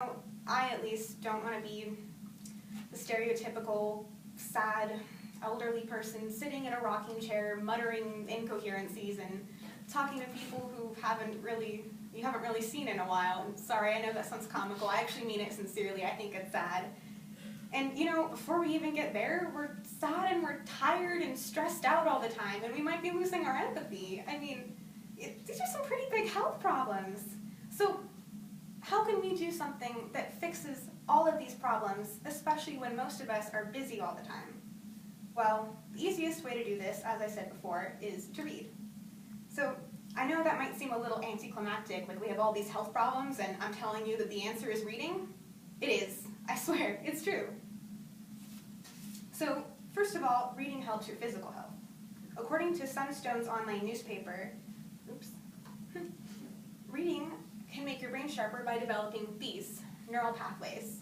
I at least don't want to be the stereotypical sad elderly person sitting in a rocking chair muttering incoherencies and talking to people who you haven't really seen in a while. And sorry, I know that sounds comical. I actually mean it sincerely. I think it's sad. And before we even get there, we're sad and we're tired and stressed out all the time, and we might be losing our empathy. I mean, these are some pretty big health problems. So how can we do something that fixes all of these problems, especially when most of us are busy all the time? Well, the easiest way to do this, as I said before, is to read. So I know that might seem a little anticlimactic, like we have all these health problems and I'm telling you that the answer is reading. It is. I swear, it's true. So, first of all, reading helps your physical health. According to Sunstone's online newspaper, reading can make your brain sharper by developing these neural pathways.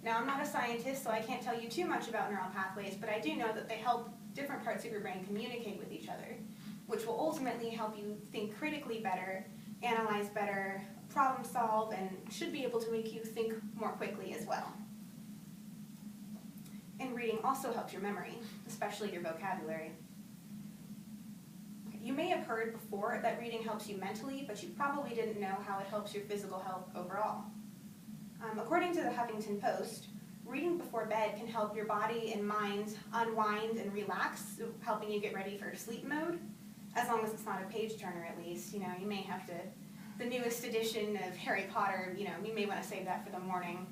Now, I'm not a scientist, so I can't tell you too much about neural pathways, but I do know that they help different parts of your brain communicate with each other, which will ultimately help you think critically better, analyze better, problem solve, and should be able to make you think more quickly as well. And reading also helps your memory, especially your vocabulary. You may have heard before that reading helps you mentally, but you probably didn't know how it helps your physical health overall. According to the Huffington Post, reading before bed can help your body and mind unwind and relax, helping you get ready for sleep mode, as long as it's not a page turner at least. You may have to, the newest edition of Harry Potter, you may want to save that for the morning.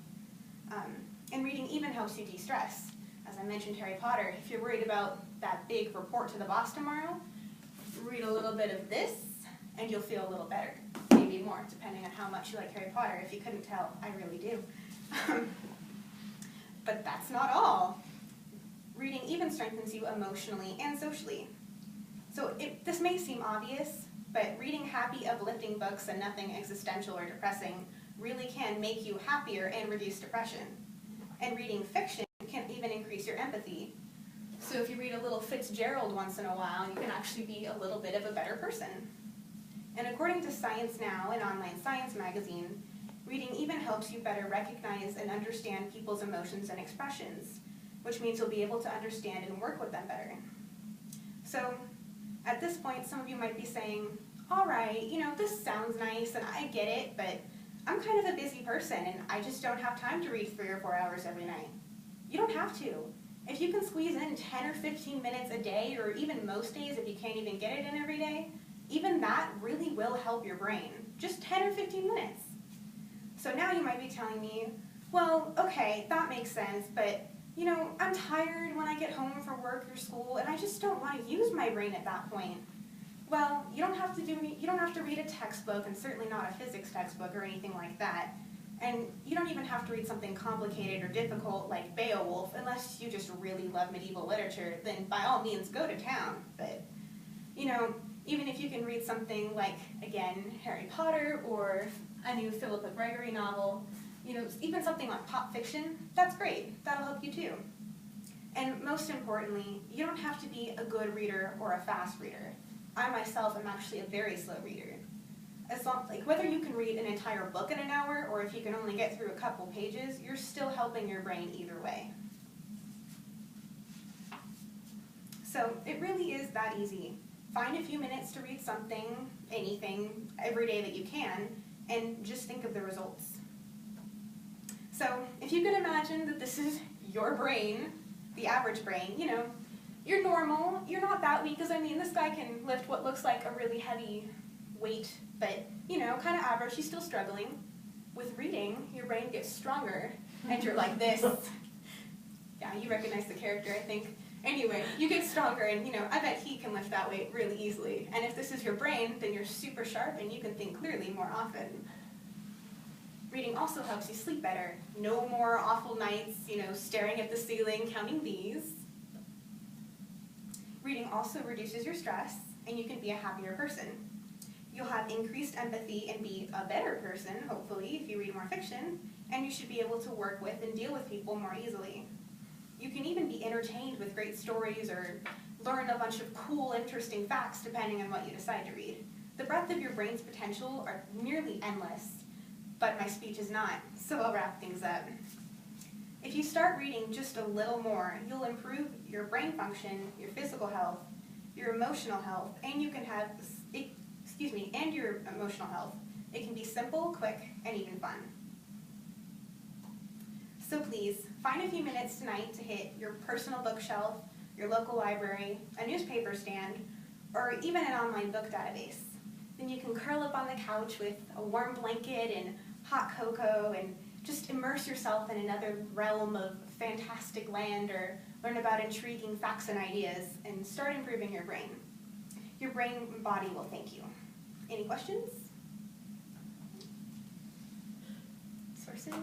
And reading even helps you de-stress. As I mentioned Harry Potter, if you're worried about that big report to the boss tomorrow, read a little bit of this and you'll feel a little better. Maybe more, depending on how much you like Harry Potter. If you couldn't tell, I really do. But that's not all. Reading even strengthens you emotionally and socially. So this may seem obvious, but reading happy, uplifting books and nothing existential or depressing really can make you happier and reduce depression. And reading fiction can even increase your empathy. So if you read a little Fitzgerald once in a while, you can actually be a little bit of a better person. And according to Science Now, an online science magazine, reading even helps you better recognize and understand people's emotions and expressions, which means you'll be able to understand and work with them better. So at this point, some of you might be saying, all right, this sounds nice and I get it, but I'm kind of a busy person and I just don't have time to read 3 or 4 hours every night. You don't have to. If you can squeeze in 10 or 15 minutes a day, or even most days if you can't even get it in every day, even that really will help your brain. Just 10 or 15 minutes. So now you might be telling me, well, okay, that makes sense, but I'm tired when I get home from work or school and I just don't want to use my brain at that point. Well, you don't have to read a textbook, and certainly not a physics textbook or anything like that. And you don't even have to read something complicated or difficult like Beowulf, unless you just really love medieval literature, then by all means go to town. But, even if you can read something like, again, Harry Potter or a new Philippa Gregory novel, even something like pop fiction, that's great. That'll help you too. And most importantly, you don't have to be a good reader or a fast reader. I myself am actually a very slow reader. Whether you can read an entire book in an hour or if you can only get through a couple pages, you're still helping your brain either way. So it really is that easy. Find a few minutes to read something, anything, every day that you can, and just think of the results. So if you could imagine that this is your brain, the average brain, you're normal, you're not that weak, because this guy can lift what looks like a really heavy weight, but, kind of average, he's still struggling. With reading, your brain gets stronger, and you're like this. Yeah, you recognize the character, I think. Anyway, you get stronger, and, I bet he can lift that weight really easily. And if this is your brain, then you're super sharp, and you can think clearly more often. Reading also helps you sleep better. No more awful nights, staring at the ceiling, counting bees. Reading also reduces your stress, and you can be a happier person. You'll have increased empathy and be a better person, hopefully, if you read more fiction, and you should be able to work with and deal with people more easily. You can even be entertained with great stories or learn a bunch of cool, interesting facts depending on what you decide to read. The breadth of your brain's potential are nearly endless. but my speech is not, so I'll wrap things up. If you start reading just a little more, you'll improve your brain function, your physical health, your emotional health, and you can have, and your emotional health. It can be simple, quick, and even fun. So please, find a few minutes tonight to hit your personal bookshelf, your local library, a newspaper stand, or even an online book database. Then you can curl up on the couch with a warm blanket and hot cocoa and just immerse yourself in another realm of fantastic land, or learn about intriguing facts and ideas and start improving your brain. Your brain and body will thank you. Any questions? Sources?